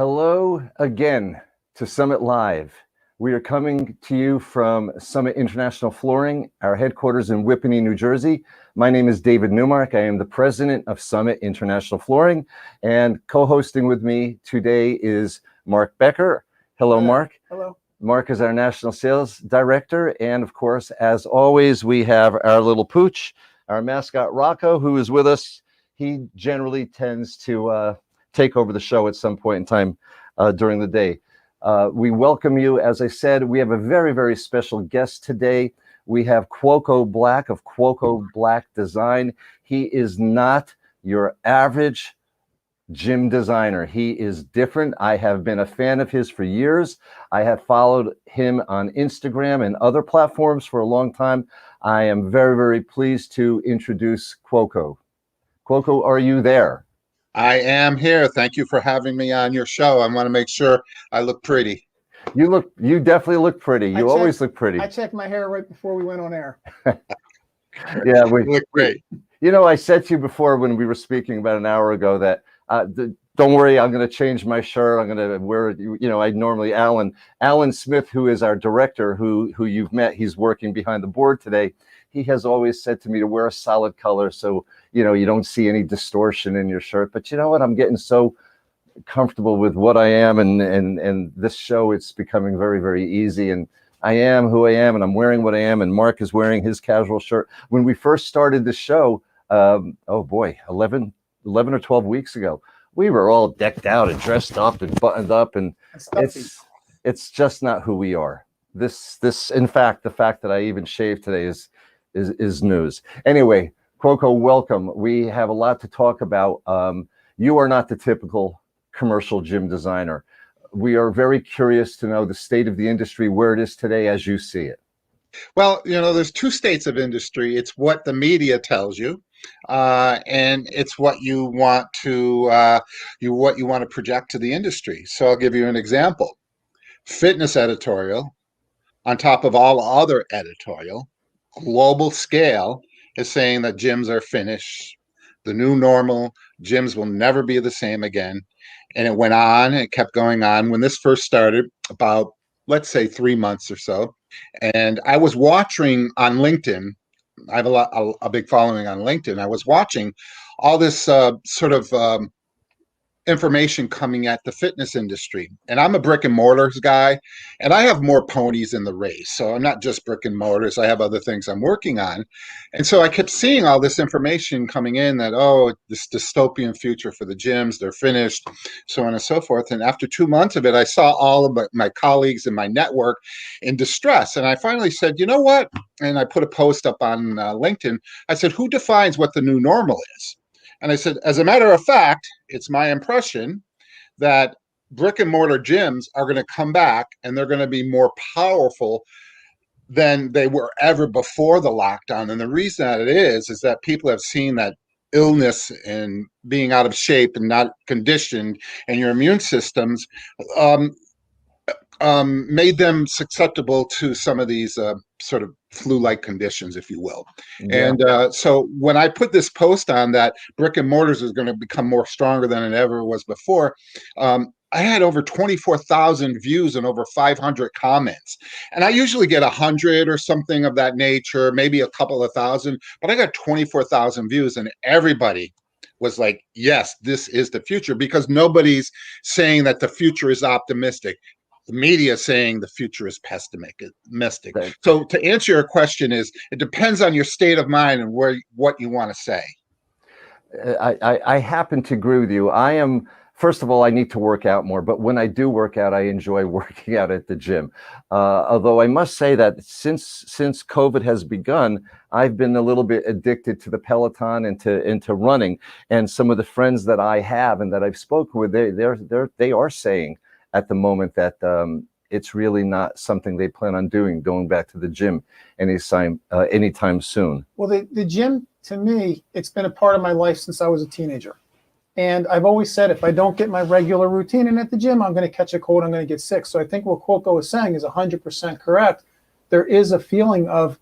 Hello again to Summit Live. We are coming to you from Summit International Flooring, our headquarters in Whippany, New Jersey. My name is David Numark. I am the president of Summit International Flooring, and co-hosting with me today is Marc Becker. Hello, Marc. Hello. Marc is our national sales director, and of course, as always, we have our little pooch, our mascot Rocco, who is with us. He generally tends to take over the show at some point in time during the day. We welcome you. As I said, we have a very, very special guest today. We have Cuoco Black of Cuoco Black Design. He is not your average gym designer. He is different. I have been a fan of his for years. I have followed him on Instagram and other platforms for a long time. I am very, very pleased to introduce Cuoco. Cuoco, are you there? I am here. Thank you for having me on your show. I want to make sure I look pretty. You definitely look pretty. You always look pretty. I checked my hair right before we went on air. Yeah, we look great. You know, I said to you before when we were speaking about an hour ago that don't worry, I'm going to change my shirt. I'm going to wear, I normally Alan Smith, who is our director, who you've met, he's working behind the board today. He has always said to me to wear a solid color so, you don't see any distortion in your shirt. But you know what? I'm getting so comfortable with what I am. And this show, it's becoming very, very easy. And I am who I am, and I'm wearing what I am. And Marc is wearing his casual shirt. When we first started the show, 11 or 12 weeks ago, we were all decked out and dressed up and buttoned up. And it's just not who we are. This, in fact, the fact that I even shaved today is news. Anyway, Cuoco, welcome. We have a lot to talk about. You are not the typical commercial gym designer. We are very curious to know the state of the industry, where it is today as you see it. Well, there's two states of industry. It's what the media tells you, and it's what you want to project to the industry. So I'll give you an example. Fitness editorial, on top of all other editorial, global scale, is saying that gyms are finished. The new normal, gyms will never be the same again. And it went on, it kept going on. When this first started, about, let's say, 3 months or so, and I was watching on LinkedIn, I have a big following on LinkedIn. I was watching all this information coming at the fitness industry. And I'm a brick and mortars guy, and I have more ponies in the race. So I'm not just brick and mortars. I have other things I'm working on. And so I kept seeing all this information coming in that, this dystopian future for the gyms, they're finished, so on and so forth. And after 2 months of it, I saw all of my colleagues in my network in distress. And I finally said, you know what? And I put a post up on LinkedIn. I said, who defines what the new normal is? And I said, as a matter of fact, it's my impression that brick and mortar gyms are going to come back, and they're going to be more powerful than they were ever before the lockdown. And the reason that it is that people have seen that illness and being out of shape and not conditioned, and your immune systems made them susceptible to some of these sort of flu-like conditions, if you will. Yeah. And so when I put this post on that brick and mortars is going to become more stronger than it ever was before, I had over 24,000 views and over 500 comments. And I usually get 100 or something of that nature, maybe a couple of thousand, but I got 24,000 views, and everybody was like, yes, this is the future, because nobody's saying that the future is optimistic. The media saying the future is pessimistic. Right. So to answer your question it depends on your state of mind and what you want to say. I happen to agree with you. First of all, I need to work out more, but when I do work out, I enjoy working out at the gym. Although I must say that since COVID has begun, I've been a little bit addicted to the Peloton and into running. And some of the friends that I have and that I've spoken with, they are saying at the moment that it's really not something they plan on going back to the gym anytime soon. Well, the gym, to me, it's been a part of my life since I was a teenager. And I've always said, if I don't get my regular routine in at the gym, I'm going to catch a cold, I'm going to get sick. So I think what Cuoco is saying is 100% correct. There is a feeling of,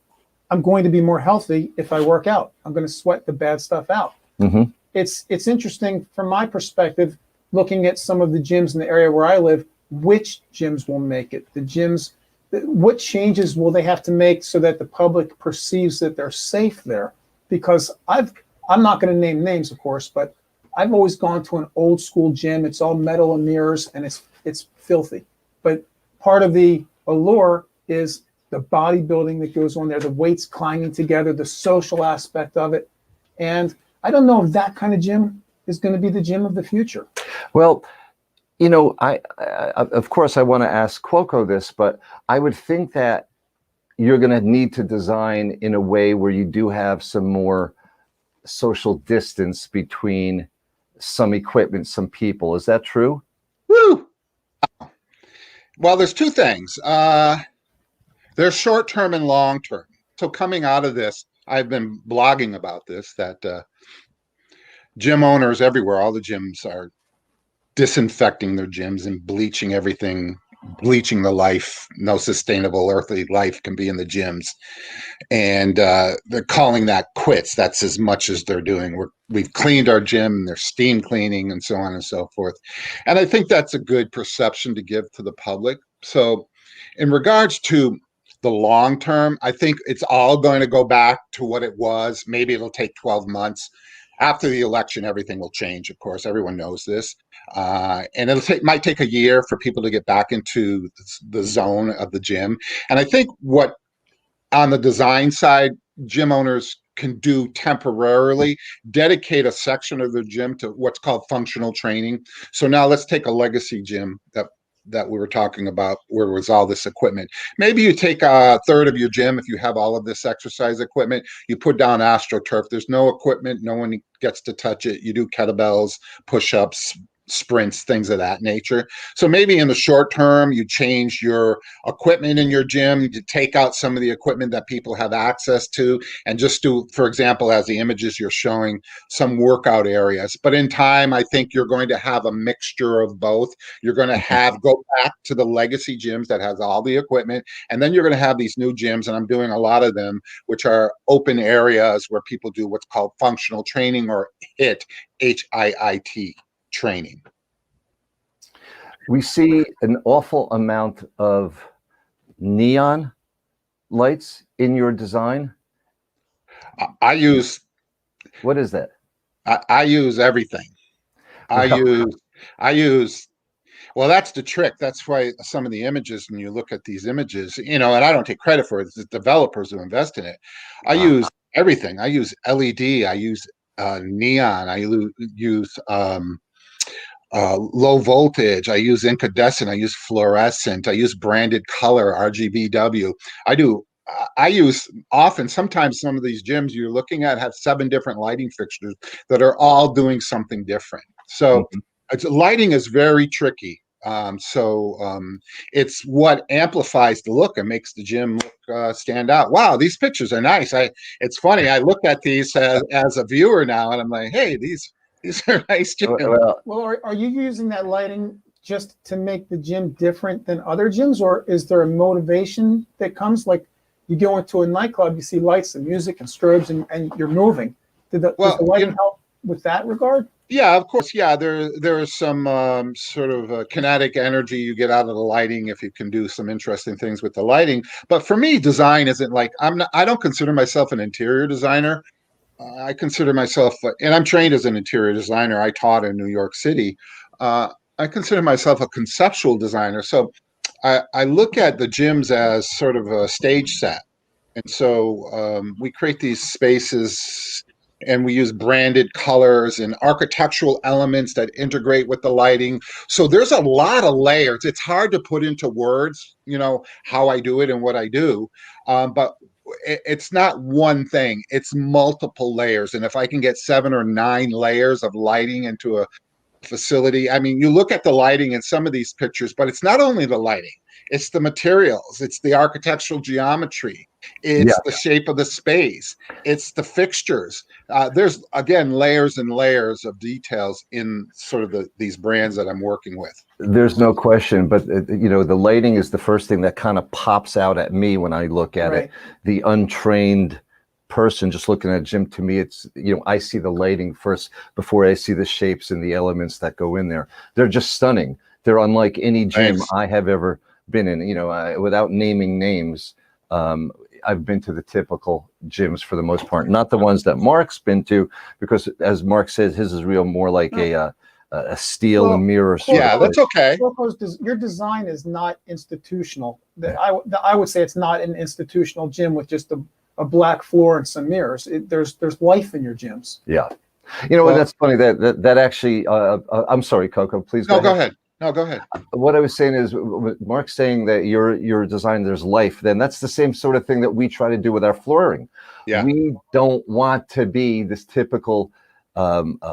I'm going to be more healthy if I work out. I'm going to sweat the bad stuff out. Mm-hmm. It's interesting from my perspective. looking at some of the gyms in the area where I live, which gyms will make it? The gyms, what changes will they have to make so that the public perceives that they're safe there? Because I'm not going to name names, of course, but I've always gone to an old school gym. It's all metal and mirrors, and it's filthy. But part of the allure is the bodybuilding that goes on there, the weights clanging together, the social aspect of it. And I don't know if that kind of gym is going to be the gym of the future. Well, you know, I of course I want to ask Cuoco this, but I would think that you're going to need to design in a way where you do have some more social distance between some equipment, some people. Is that true? Woo! Well, there's two things. There's short-term and long-term. So coming out of this, I've been blogging about this, that gym owners everywhere, all the gyms are disinfecting their gyms and bleaching everything, bleaching the life. No sustainable earthly life can be in the gyms. And they're calling that quits. That's as much as they're doing. We've cleaned our gym, they're steam cleaning and so on and so forth. And I think that's a good perception to give to the public. So in regards to the long term, I think it's all going to go back to what it was. Maybe it'll take 12 months. After the election, everything will change, of course. Everyone knows this. And might take a year for people to get back into the zone of the gym. And I think what on the design side, gym owners can do temporarily, dedicate a section of their gym to what's called functional training. So now let's take a legacy gym that we were talking about, where there was all this equipment. Maybe you take a third of your gym, if you have all of this exercise equipment, you put down AstroTurf. There's no equipment, no one gets to touch it. You do kettlebells, push-ups, sprints, things of that nature. So maybe in the short term, you change your equipment in your gym, you take out some of the equipment that people have access to, and just do, for example, as the images you're showing, some workout areas. But in time, I think you're going to have a mixture of both. You're going to go back to the legacy gyms that has all the equipment, and then you're going to have these new gyms, and I'm doing a lot of them, which are open areas where people do what's called functional training, or HIIT, HIIT training. We see an awful amount of neon lights in your design. I use, what is that? I use everything. I use, well, that's the trick. That's why some of the images, when you look at these images, and I don't take credit for it, it's the developers who invest in it. I use everything. I use LED, I use neon, I use low voltage, I use incandescent, I use fluorescent, I use branded color, RGBW. I use often, sometimes some of these gyms you're looking at have 7 different lighting fixtures that are all doing something different. So lighting is very tricky. It's what amplifies the look and makes the gym look stand out. Wow, these pictures are nice. It's funny. I look at these as a viewer now, and I'm like, hey, these are nice gyms. Well, are you using that lighting just to make the gym different than other gyms, or is there a motivation that comes? Like, you go into a nightclub, you see lights and music and strobes, and you're moving. Does the lighting help with that regard? Yeah, of course. Yeah, there is some sort of kinetic energy you get out of the lighting if you can do some interesting things with the lighting. But for me, design isn't like, I don't consider myself an interior designer. I consider myself, and I'm trained as an interior designer. I taught in New York City. I consider myself a conceptual designer. So I look at the gyms as sort of a stage set. And so we create these spaces, and we use branded colors and architectural elements that integrate with the lighting. So there's a lot of layers. It's hard to put into words, how I do it and what I do. But it's not one thing, it's multiple layers. And if I can get 7 or 9 layers of lighting into a facility, I mean, you look at the lighting in some of these pictures, but it's not only the lighting, it's the materials, it's the architectural geometry, it's the shape of the space, it's the fixtures. There's, again, layers and layers of details in sort of these brands that I'm working with. There's no question, but the lighting is the first thing that kind of pops out at me when I look at it. The untrained person just looking at a gym, to me, it's, I see the lighting first before I see the shapes and the elements that go in there. They're just stunning. They're unlike any gym Thanks. I have ever been in. Without naming names, I've been to the typical gyms for the most part, not the ones that Marc's been to, because as Marc says, his is more like a steel and mirror. Yeah, that's okay. Your design is not institutional. I would say it's not an institutional gym with just a black floor and some mirrors. There's life in your gyms. Yeah. That's funny that actually, I'm sorry, Cuoco, please go ahead. No, go ahead. What I was saying is, Marc's saying that your design, there's life, then that's the same sort of thing that we try to do with our flooring. Yeah. We don't want to be this typical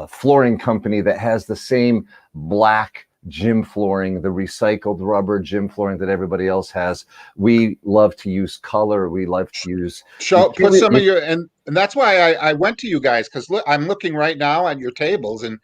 flooring company that has the same black gym flooring, the recycled rubber gym flooring that everybody else has. We love to use color. We love to use... Put some of your... And that's why I went to you guys, because I'm looking right now at your tables, and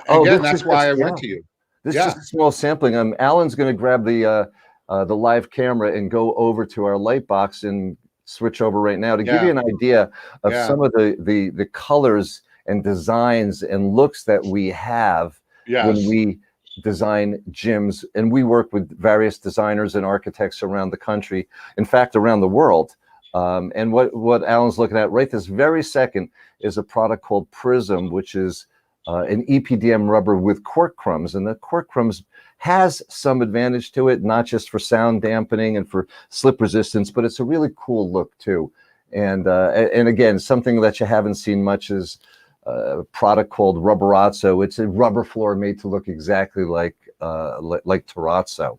again, that's why I went to you. This is just a small sampling. Alan's going to grab the live camera and go over to our light box and switch over right now to give you an idea of some of the colors and designs and looks that we have when we design gyms. And we work with various designers and architects around the country, in fact, around the world. And what Alan's looking at right this very second is a product called Prism, which is an EPDM rubber with cork crumbs, and the cork crumbs has some advantage to it, not just for sound dampening and for slip resistance, but it's a really cool look too. And again, something that you haven't seen much is a product called Rubberazzo. It's a rubber floor made to look exactly like terrazzo.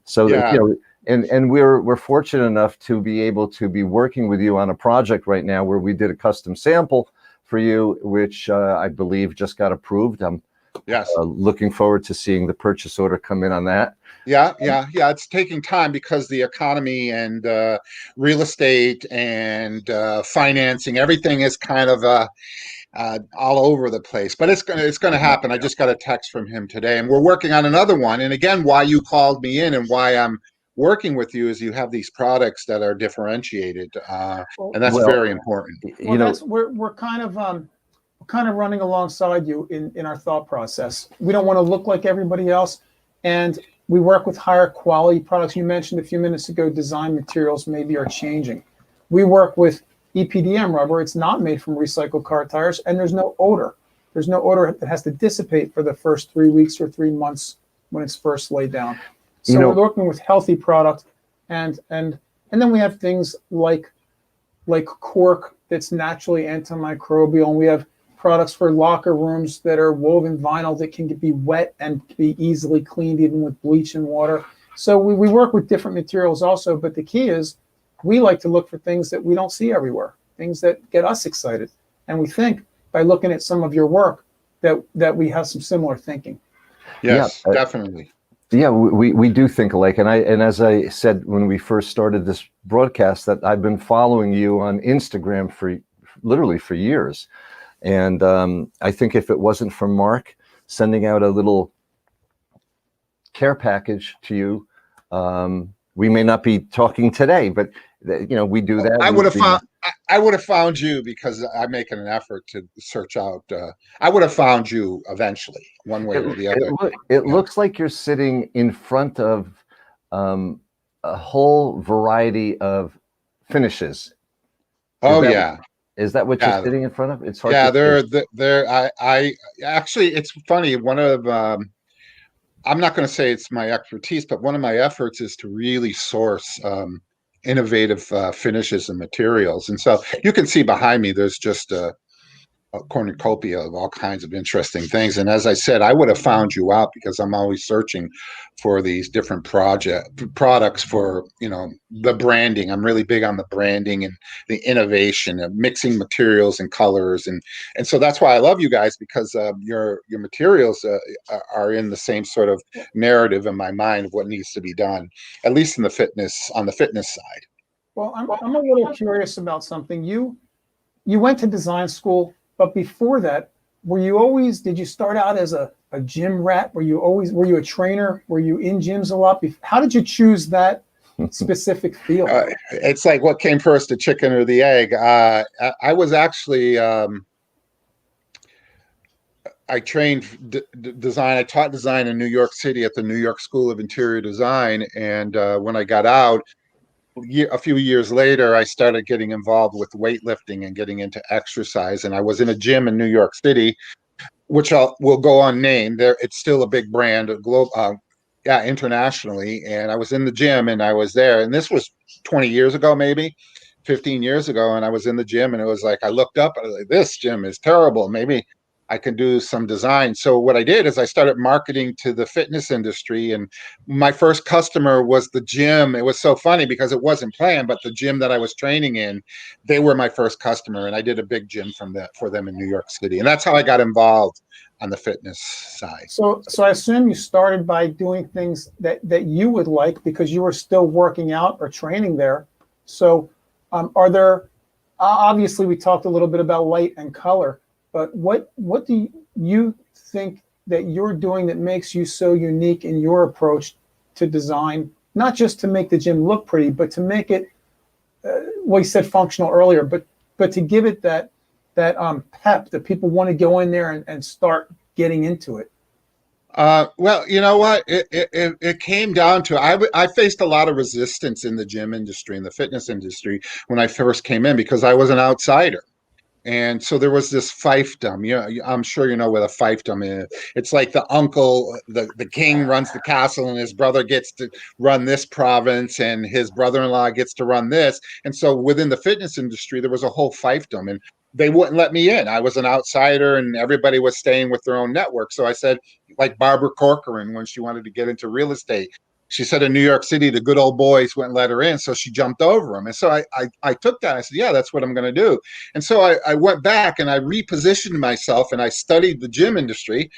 So and we're fortunate enough to be able to be working with you on a project right now where we did a custom sample for you, which I believe just got approved. I'm looking forward to seeing the purchase order come in on that. Yeah. It's taking time because the economy and real estate and financing, everything is kind of all over the place. But it's gonna happen. I just got a text from him today, and we're working on another one. And again, why you called me in and why I'm working with you is you have these products that are differentiated, and that's very important. We're kind of running alongside you in our thought process. We don't want to look like everybody else, and we work with higher quality products. You mentioned a few minutes ago, design materials maybe are changing. We work with EPDM rubber. It's not made from recycled car tires, and there's no odor. There's no odor that has to dissipate for the first 3 weeks or 3 months when it's first laid down. So we're working with healthy product, and then we have things like cork that's naturally antimicrobial, and we have products for locker rooms that are woven vinyl that can be wet and be easily cleaned even with bleach and water. So we work with different materials also, but the key is we like to look for things that we don't see everywhere, things that get us excited. And we think by looking at some of your work that we have some similar thinking. Yes, definitely. Yeah, we do think alike, and as I said when we first started this broadcast, that I've been following you on Instagram for literally for years, and I think if it wasn't for Marc sending out a little care package to you, we may not be talking today. But we do that. I would have found you because I'm making an effort to search out. I would have found you eventually, one way or the other. It looks like you're sitting in front of a whole variety of finishes. Is that what you're sitting in front of? It's hard. I actually, it's funny. One of I'm not going to say it's my expertise, but one of my efforts is to really source innovative finishes and materials. And so you can see behind me, there's just a cornucopia of all kinds of interesting things. And as I said, I would have found you out because I'm always searching for these different products for, the branding. I'm really big on the branding and the innovation of mixing materials and colors. And so that's why I love you guys, because your materials are in the same sort of narrative in my mind of what needs to be done, at least on the fitness side. Well, I'm a little curious about something. You went to design school, but before that, did you start out as a gym rat? Were you a trainer? Were you in gyms a lot? How did you choose that specific feel? It's like what came first, the chicken or the egg? I was actually I trained design. I taught design in New York City at the New York School of Interior Design, and when I got out, a few years later, I started getting involved with weightlifting and getting into exercise. And I was in a gym in New York City, which will go unnamed. There, it's still a big brand, internationally. And I was in the gym, and I was there, and this was 20 years ago, maybe 15 years ago. And I was in the gym, and it was like I looked up, and I was like, "This gym is terrible. Maybe I can do some design." So what I did is I started marketing to the fitness industry, and my first customer was the gym. It was so funny because it wasn't planned, but the gym that I was training in, they were my first customer, and I did a big gym for them in New York City, and that's how I got involved on the fitness side. So I assume you started by doing things that you would like because you were still working out or training there. So are there, obviously we talked a little bit about light and color, but what do you think that you're doing that makes you so unique in your approach to design, not just to make the gym look pretty, but to make it, well, you said functional earlier, but to give it that pep that people want to go in there and start getting into it? Well, you know what? It came down to I faced a lot of resistance in the gym industry, in the fitness industry, when I first came in because I was an outsider. And so there was this fiefdom. I'm sure you know what a fiefdom is. It's like the uncle, the king runs the castle, and his brother gets to run this province, and his brother-in-law gets to run this. And so within the fitness industry, there was a whole fiefdom, and they wouldn't let me in. I was an outsider, and everybody was staying with their own network. So I said, like Barbara Corcoran, when she wanted to get into real estate, she said in New York City, the good old boys wouldn't let her in, so she jumped over them. And so I took that. I said, yeah, that's what I'm going to do. And so I went back and I repositioned myself, and I studied the gym industry.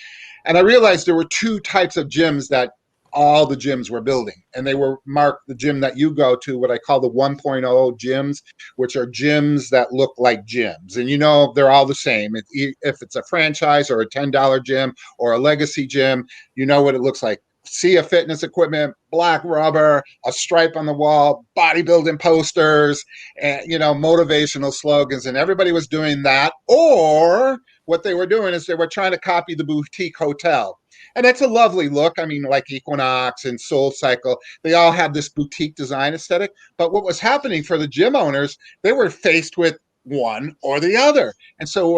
And I realized there were two types of gyms that all the gyms were building. And they were, Marc, the gym that you go to, what I call the 1.0 gyms, which are gyms that look like gyms. And they're all the same. If it's a franchise or a $10 gym or a legacy gym, you know what it looks like. Sea of fitness equipment, black rubber, a stripe on the wall, bodybuilding posters, and motivational slogans, and everybody was doing that. Or what they were doing is they were trying to copy the boutique hotel. And that's a lovely look. I mean, like Equinox and Soul Cycle, they all have this boutique design aesthetic. But what was happening for the gym owners, they were faced with one or the other. And so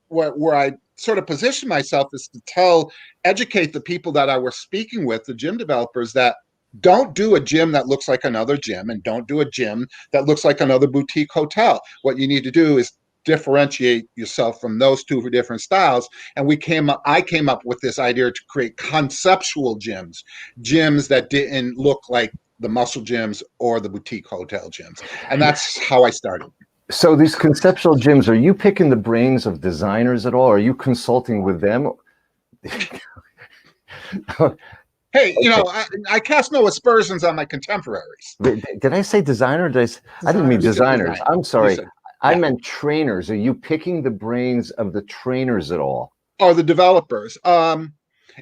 where I sort of position myself is to educate the people that I was speaking with, the gym developers, that don't do a gym that looks like another gym, and don't do a gym that looks like another boutique hotel. What you need to do is differentiate yourself from those two different styles. And I came up with this idea to create conceptual gyms that didn't look like the muscle gyms or the boutique hotel gyms. And that's how I started. So these conceptual gyms, are you picking the brains of designers at all? Are you consulting with them? Hey, I cast no aspersions on my contemporaries. Did I say designer? I didn't mean designers. I'm sorry. I meant trainers. Are you picking the brains of the trainers at all? Or the developers?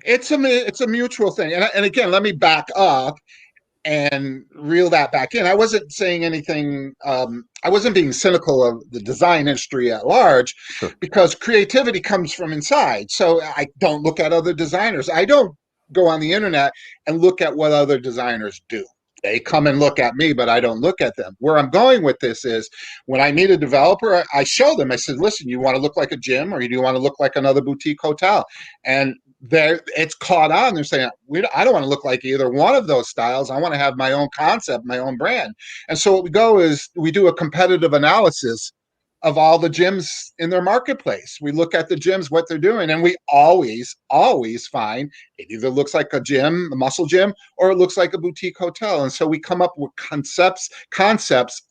It's a mutual thing. And again, let me back up and reel that back in. I wasn't saying anything. I wasn't being cynical of the design industry at large, sure, because creativity comes from inside. So I don't look at other designers. I don't go on the internet and look at what other designers do. They come and look at me, but I don't look at them. Where I'm going with this is, when I meet a developer, I show them, I said, listen, you want to look like a gym, or do you want to look like another boutique hotel? And it's caught on. They're saying, I don't want to look like either one of those styles. I want to have my own concept, my own brand. And so what we go is we do a competitive analysis of all the gyms in their marketplace. We look at the gyms, what they're doing, and we always find it either looks like a gym, a muscle gym, or it looks like a boutique hotel. And so we come up with concepts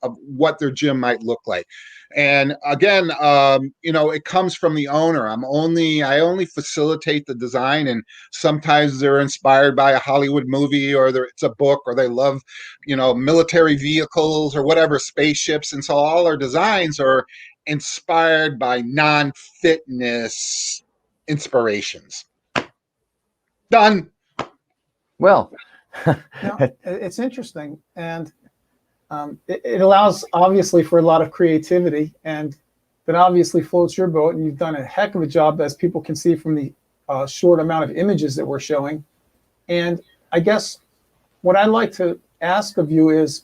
of what their gym might look like. And again, it comes from the owner. I only facilitate the design, and sometimes they're inspired by a Hollywood movie, or it's a book, or they love, military vehicles or whatever, spaceships. And so all our designs are inspired by non-fitness inspirations. Done. Well, now, it's interesting. And it allows obviously for a lot of creativity, and that obviously floats your boat. And you've done a heck of a job, as people can see from the short amount of images that we're showing. And I guess what I'd like to ask of you is,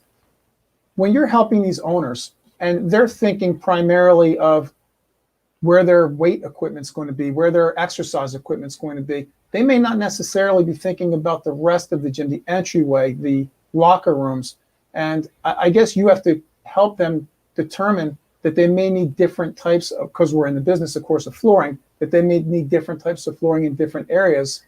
when you're helping these owners and they're thinking primarily of where their weight equipment's going to be, where their exercise equipment's going to be, they may not necessarily be thinking about the rest of the gym, the entryway, the locker rooms. And I guess you have to help them determine that they may need different types of, because we're in the business, of course, of flooring, that they may need different types of flooring in different areas.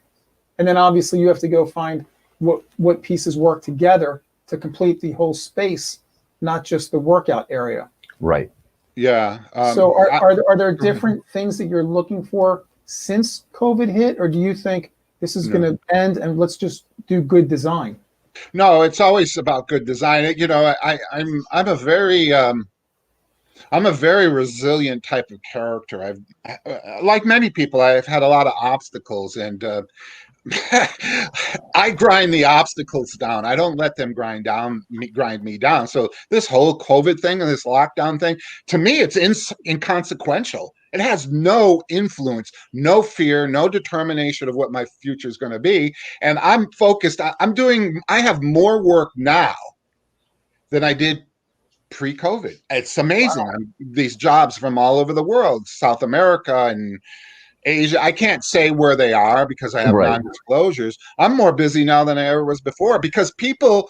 And then obviously you have to go find what pieces work together to complete the whole space, not just the workout area. Right. Yeah. So are there different things that you're looking for since COVID hit, or do you think this is going to end and let's just do good design? No, it's always about good design. You know, I'm a very resilient type of character. Like many people, I've had a lot of obstacles, and I grind the obstacles down. I don't let them grind me down. So this whole COVID thing and this lockdown thing, to me, it's inconsequential. It has no influence, no fear, no determination of what my future is going to be. And I'm focused. I have more work now than I did pre-COVID. It's amazing. Wow. These jobs from all over the world, South America and Asia. I can't say where they are because I have non-disclosures. I'm more busy now than I ever was before, because people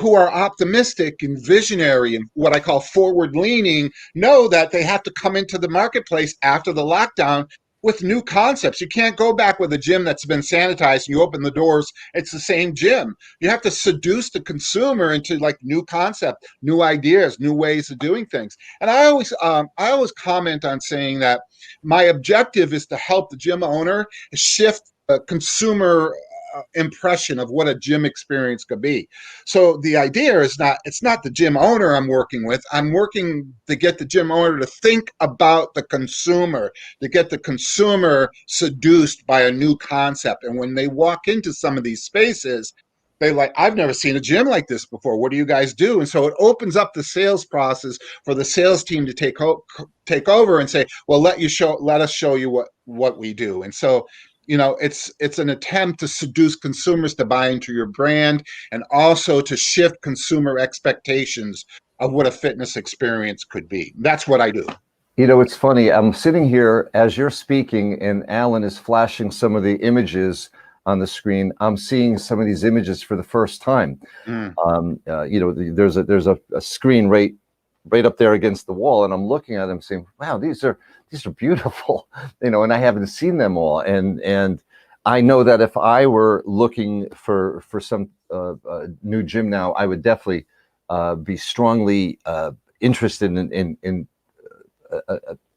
who are optimistic and visionary and what I call forward-leaning know that they have to come into the marketplace after the lockdown with new concepts. You can't go back with a gym that's been sanitized and you open the doors, it's the same gym. You have to seduce the consumer into like new concept, new ideas, new ways of doing things. And I always comment on saying that my objective is to help the gym owner shift a consumer impression of what a gym experience could be. So the idea is it's not the gym owner I'm working with. I'm working to get the gym owner to think about the consumer, to get the consumer seduced by a new concept. And when they walk into some of these spaces, they like, I've never seen a gym like this before. What do you guys do? And so it opens up the sales process for the sales team to take over and say, well, let us show you what we do. And so, you know, it's an attempt to seduce consumers to buy into your brand, and also to shift consumer expectations of what a fitness experience could be. That's what I do. You know, it's funny. I'm sitting here as you're speaking, and Alan is flashing some of the images on the screen. I'm seeing some of these images for the first time. You know, there's a screen right up there against the wall, and I'm looking at them saying, wow, these are beautiful, you know, and I haven't seen them all. And I know that if I were looking for some new gym now, I would definitely be strongly interested in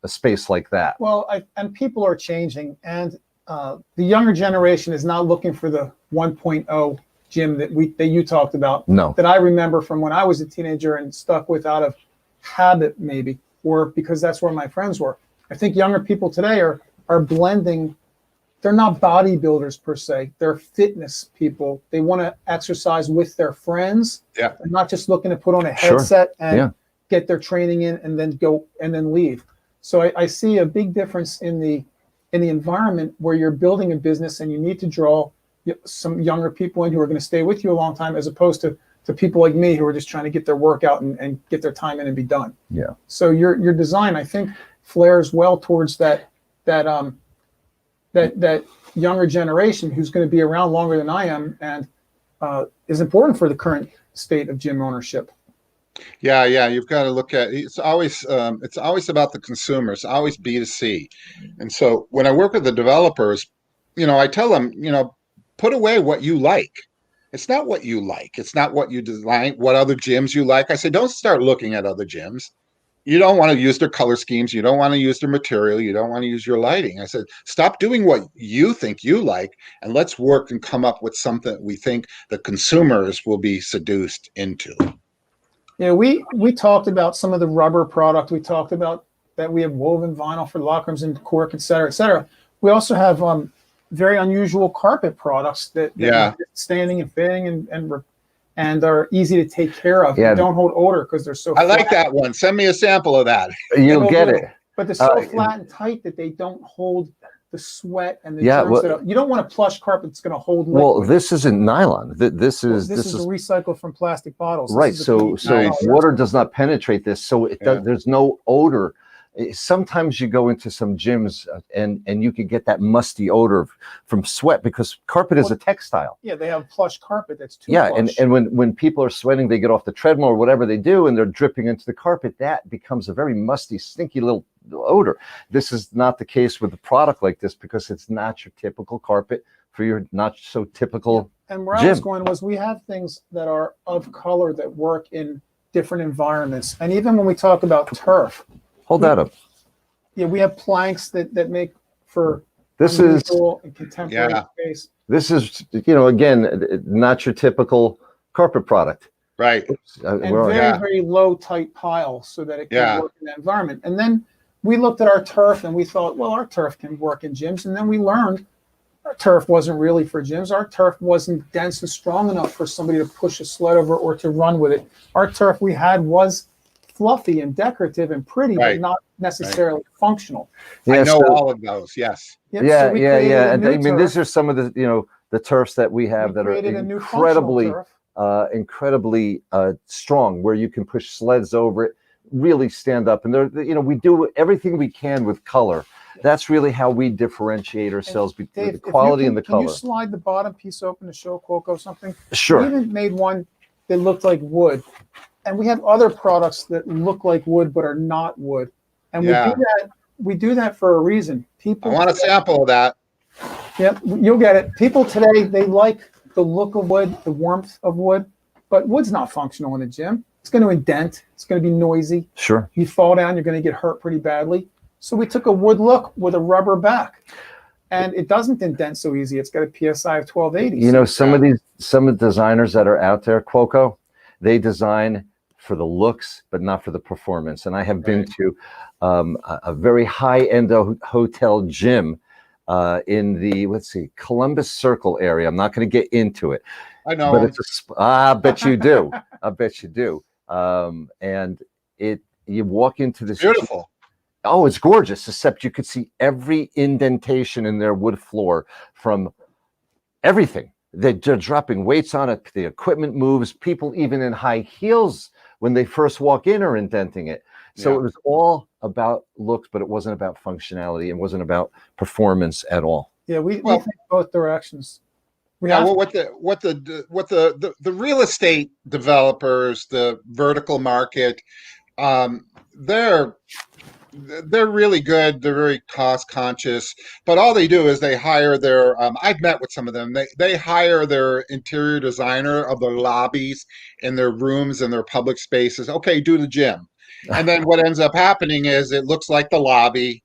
a space like that. Well, and people are changing, and the younger generation is not looking for the 1.0 gym that you talked about. No. That I remember from when I was a teenager and stuck with out of habit, maybe, or because that's where my friends were. I think younger people today are blending. They're not bodybuilders per se. They're fitness people. They want to exercise with their friends. Yeah. They're not just looking to put on a headset and get their training in and then go and then leave. So I see a big difference in the environment where you're building a business, and you need to draw some younger people in who are going to stay with you a long time, as opposed to people like me who are just trying to get their workout and get their time in and be done. Yeah. So your design, I think, flares well towards that younger generation who's going to be around longer than I am, and is important for the current state of gym ownership. Yeah, you've got to look at it's always about the consumer. It's always B2C. And so when I work with the developers, you know, I tell them, you know, put away what you like. It's not what you like. It's not what you design, what other gyms you like. I say, don't start looking at other gyms. You don't want to use their color schemes. You don't want to use their material. You don't want to use your lighting. I said, stop doing what you think you like, and let's work and come up with something we think the consumers will be seduced into. Yeah, we talked about some of the rubber product. We talked about that we have woven vinyl for locker rooms and cork, et cetera, et cetera. We also have very unusual carpet products that standing and fitting and and are easy to take care of. Yeah. And don't hold odor because they're so I like flat. that one. Send me a sample of that. You'll get do. it. But they're so flat and tight that they don't hold the sweat and the Yeah, germs. well, You don't want a plush carpet that's going to hold liquid. well, this isn't nylon. This is recycled from plastic bottles. right. This is So Nice. water does not penetrate this, so it does, there's no odor. Sometimes you go into some gyms and you can get that musty odor from sweat because carpet is a textile. Yeah, they have plush carpet that's too Yeah, plush. and when people are sweating, they get off the treadmill or whatever they do, and they're dripping into the carpet. That becomes a very musty, stinky little odor. This is not the case with a product like this because it's not your typical carpet for your not so typical And where I was going was we have things that are of color that work in different environments. And even when we talk about turf, Hold that up. yeah, we have planks that make for This is unusual and contemporary Yeah. space. this is again not your typical carpet product. Right. And We're- very, very low, tight pile so that it can Yeah. work in that environment. And then we looked at our turf and we thought, well, our turf can work in gyms. And then we learned our turf wasn't really for gyms. Our turf wasn't dense and strong enough for somebody to push a sled over or to run with it. Our turf we had was fluffy and decorative and pretty, Right. but not necessarily functional. Yeah, I know so- all of those. Yes. Yep, yeah, so we yeah, created yeah. a And new I mean, these turf. are some of the turfs that we have We that are created a new functional incredibly turf. incredibly strong, where you can push sleds over it, really stand up. And we do everything we can with color. That's really how we differentiate ourselves between Dave, the if you quality can- and the Can you color. slide the bottom piece open to show Cuoco something? We Sure. even made one that looked like wood. And we have other products that look like wood but are not wood. And Yeah. we do that for a reason. I People want a sample of that. Yep, you'll get it. People today, they like the look of wood, the warmth of wood, but wood's not functional in a gym. It's going to indent. It's going to be noisy. Sure. You fall down, you're going to get hurt pretty badly. So we took a wood look with a rubber back, and it doesn't indent so easy. It's got a PSI of 1280. Some of the designers that are out there, Cuoco, they design for the looks, but not for the performance. And I have been to a very high-end hotel gym in the Columbus Circle area. I'm not going to get into it. I know. But I bet you do. I bet you do. And you walk into this. Beautiful. Oh, it's gorgeous. Except you could see every indentation in their wood floor from everything. They're dropping weights on it. The equipment moves. People, even in high heels, when they first walk in, are indenting it. So it was all about looks, but it wasn't about functionality. It wasn't about performance at all. Yeah, we think both directions. What the real estate developers, the vertical market, they're really good. They're very cost conscious, but all they do is they hire their. I've met with some of them. They hire their interior designer of their lobbies and their rooms and their public spaces. Okay, do the gym, and then what ends up happening is it looks like the lobby,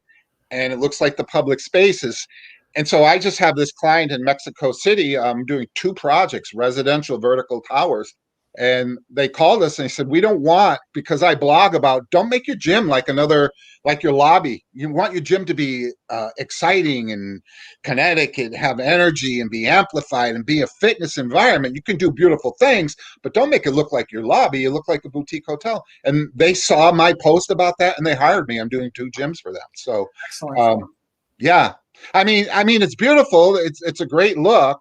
and it looks like the public spaces. And so I just have this client in Mexico City. I'm doing 2 projects, residential vertical towers. And they called us and they said, we don't want, because I blog about, don't make your gym like your lobby. You want your gym to be exciting and kinetic and have energy and be amplified and be a fitness environment. You can do beautiful things, but don't make it look like your lobby. You look like a boutique hotel. And they saw my post about that and they hired me. I'm doing 2 gyms for them. So, yeah. I mean, it's beautiful. It's a great look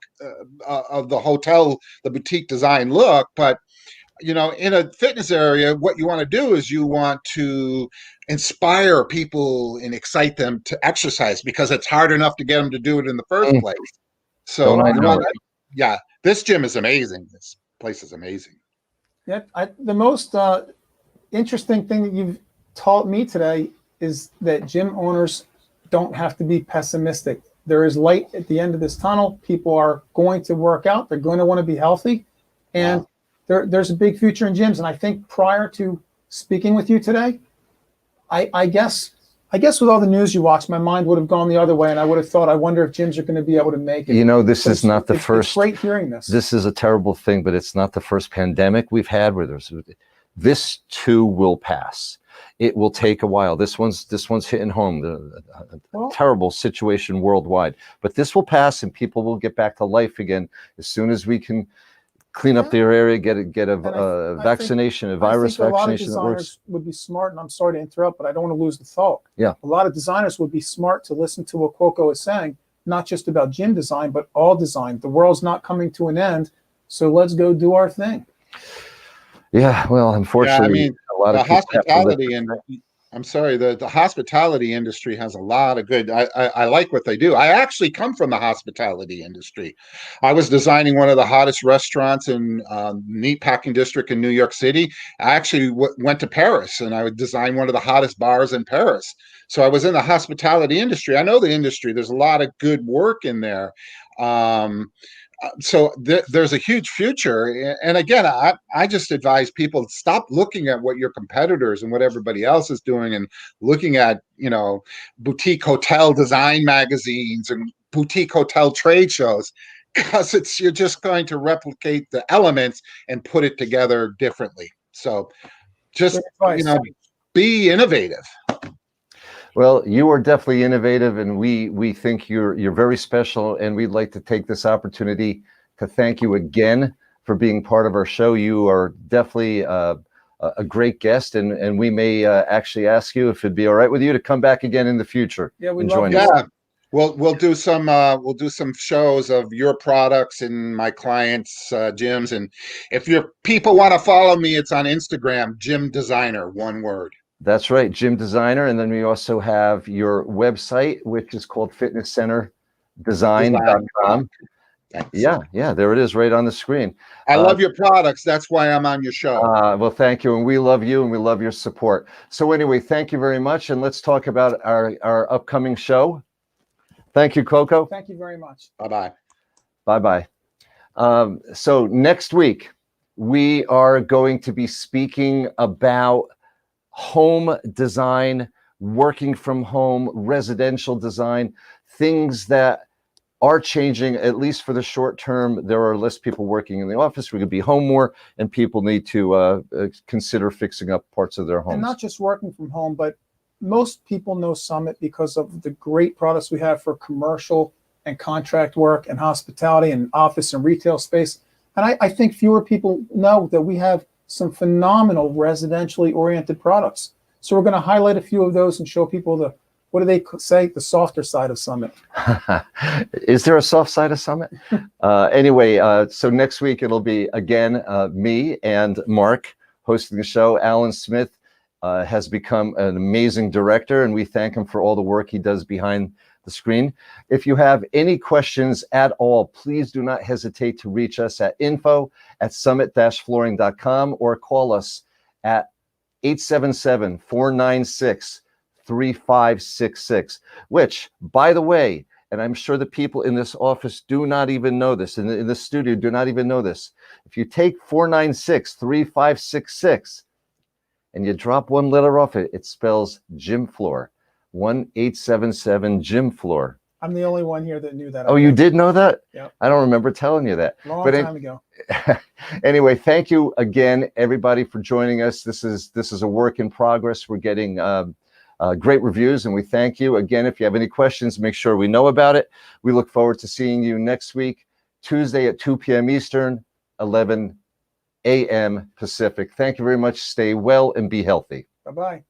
of the hotel, the boutique design look. But in a fitness area, what you want to do is you want to inspire people and excite them to exercise because it's hard enough to get them to do it in the first place. So, yeah, this gym is amazing. This place is amazing. Yeah, the most interesting thing that you've taught me today is that gym owners don't have to be pessimistic. There is light at the end of this tunnel. People are going to work out. They're going to want to be healthy. And there's a big future in gyms. And I think prior to speaking with you today, I guess with all the news you watch, my mind would have gone the other way. And I would have thought, I wonder if gyms are going to be able to make it. This is not the first. It's great hearing this. This is a terrible thing, but it's not the first pandemic we've had where this too will pass. It will take a while. This one's hitting home. A terrible situation worldwide, but this will pass, and people will get back to life again as soon as we can clean up their area, get a I vaccination, a I virus think a lot of vaccination that works. designers would be smart, and I'm sorry to interrupt, but I don't want to lose the thought. Yeah. A lot of designers would be smart to listen to what Cuoco is saying, not just about gym design, but all design. The world's not coming to an end, so let's go do our thing. Yeah, well, unfortunately, Yeah, I mean, a lot the of people have to live hospitality with and that. I'm sorry, the hospitality industry has a lot of good. I like what they do. I actually come from the hospitality industry. I was designing one of the hottest restaurants in Meatpacking District in New York City. I actually went to Paris and I would design one of the hottest bars in Paris. So I was in the hospitality industry. I know the industry. There's a lot of good work in there. So there's a huge future. And again, I just advise people to stop looking at what your competitors and what everybody else is doing and looking at, boutique hotel design magazines and boutique hotel trade shows, because you're just going to replicate the elements and put it together differently. So just, Good advice. be innovative. Well, you are definitely innovative, and we think you're very special, and we'd like to take this opportunity to thank you again for being part of our show. You are definitely a great guest, and we may actually ask you if it'd be all right with you to come back again in the future. Yeah, we and love join you. us. Yeah. We'll do some shows of your products in my clients' gyms, and if your people want to follow me, it's on Instagram, Gym Designer, one word. That's right, Gym Designer, and then we also have your website, which is called fitnesscenterdesign.com. Thanks. Yeah, there it is, right on the screen. I love your products. That's why I'm on your show. Well, thank you, and we love you, and we love your support. So anyway, thank you very much, and let's talk about our upcoming show. Thank you, Cuoco. Thank you very much. Bye-bye. Bye-bye. So next week, we are going to be speaking about home design, working from home, residential design, things that are changing, at least for the short term. There are less people working in the office. We could be home more, and people need to consider fixing up parts of their homes. And not just working from home, but most people know Summit because of the great products we have for commercial and contract work and hospitality and office and retail space. And I think fewer people know that we have some phenomenal residentially oriented products. So we're going to highlight a few of those and show people what do they say, the softer side of Summit. Is there a soft side of Summit? Anyway, so next week it'll be again me and Marc hosting the show. Alan Smith has become an amazing director, and we thank him for all the work he does behind the screen. If you have any questions at all, please do not hesitate to reach us at info@summit-flooring.com or call us at 877-496-3566, which, by the way, and I'm sure the people in this office do not even know this, in the studio do not even know this. If you take 496-3566 and you drop one letter off it, it spells gym floor. 1877 gym floor. I'm the only one here that knew that. Oh, you did know that? Yep. I don't remember telling you that. Long time ago. Anyway, thank you again, everybody, for joining us. This is a work in progress. We're getting great reviews, and we thank you. Again, if you have any questions, make sure we know about it. We look forward to seeing you next week, Tuesday at 2 p.m. Eastern, 11 a.m. Pacific. Thank you very much. Stay well and be healthy. Bye-bye.